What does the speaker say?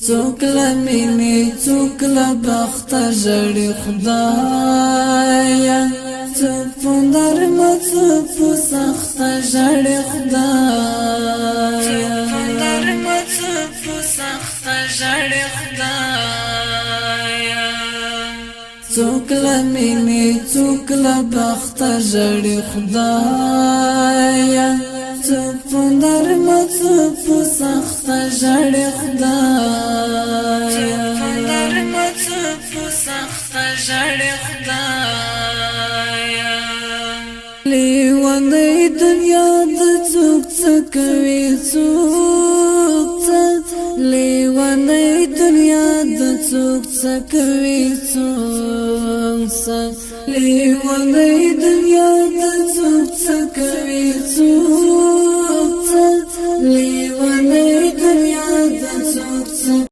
څوک له مینې څوک له بخته ژړي خدایا څوک په نرمه څوک په سخته ژړي خدایا څوک له مینې څوک له بخته ژړي خدایا څوک په نرمه څوک په سخته ژړي خدایا لیونی دنیا د څوک څه کوي څوک څه لیونی دنیا د څوک څه کوي څوک څه لیونی دنیا د څوک څه کوي څوک څه